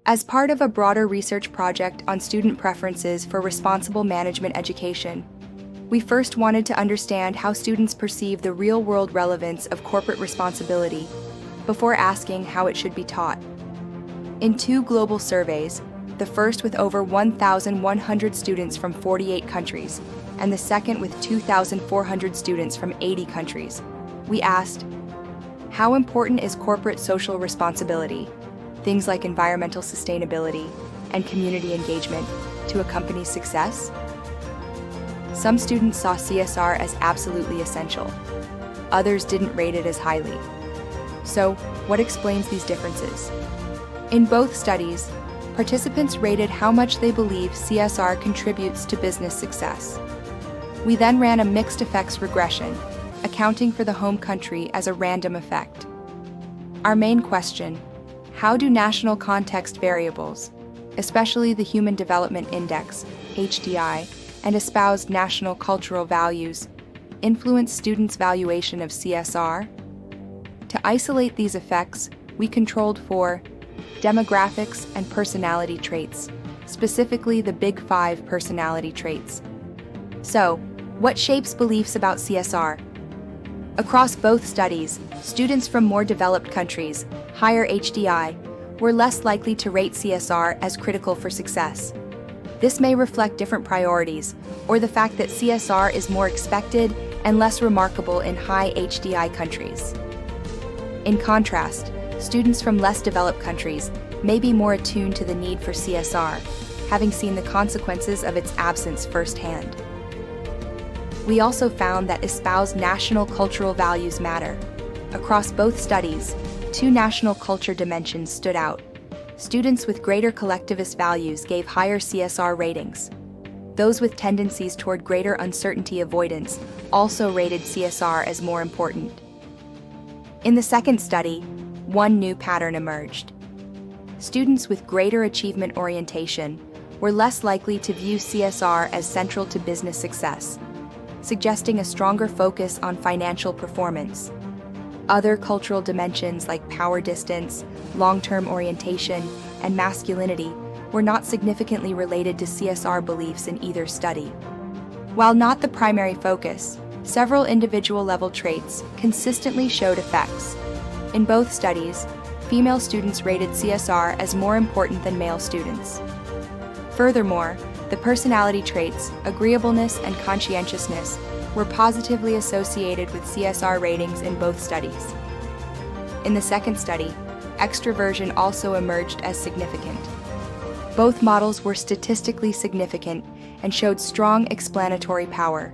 As part of a broader research project on student preferences for responsible management education, we first wanted to understand how students perceive the real-world relevance of corporate responsibility before asking how it should be taught. In 2 global surveys, the first with over 1,100 students from 48 countries, and the second with 2,400 students from 80 countries, we asked, how important is corporate social responsibility, things like environmental sustainability and community engagement, to a company's success? Some students saw CSR as absolutely essential. Others didn't rate it as highly. So, what explains these differences? In both studies, participants rated how much they believe CSR contributes to business success. We then ran a mixed effects regression, accounting for the home country as a random effect. Our main question: how do national context variables, especially the Human Development Index, HDI, and espoused national cultural values, influence students' valuation of CSR? To isolate these effects, we controlled for demographics and personality traits, specifically the Big 5 personality traits. So, what shapes beliefs about CSR? Across both studies, students from more developed countries, higher HDI, were less likely to rate CSR as critical for success. This may reflect different priorities, or the fact that CSR is more expected and less remarkable in high HDI countries. In contrast, students from less developed countries may be more attuned to the need for CSR, having seen the consequences of its absence firsthand. We also found that espoused national cultural values matter. Across both studies, 2 national culture dimensions stood out. Students with greater collectivist values gave higher CSR ratings. Those with tendencies toward greater uncertainty avoidance also rated CSR as more important. In the second study, one new pattern emerged. Students with greater achievement orientation were less likely to view CSR as central to business success, suggesting a stronger focus on financial performance. Other cultural dimensions like power distance, long-term orientation, and masculinity were not significantly related to CSR beliefs in either study. While not the primary focus, several individual-level traits consistently showed effects. In both studies, female students rated CSR as more important than male students. Furthermore, the personality traits, agreeableness and conscientiousness, were positively associated with CSR ratings in both studies. In the second study, extroversion also emerged as significant. Both models were statistically significant and showed strong explanatory power.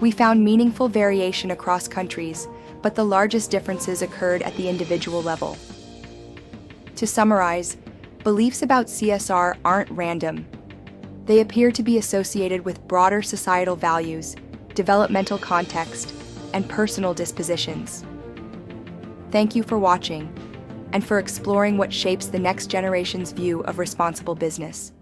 We found meaningful variation across countries, but the largest differences occurred at the individual level. To summarize, beliefs about CSR aren't random. They appear to be associated with broader societal values, developmental context, and personal dispositions. Thank you for watching and for exploring what shapes the next generation's view of responsible business.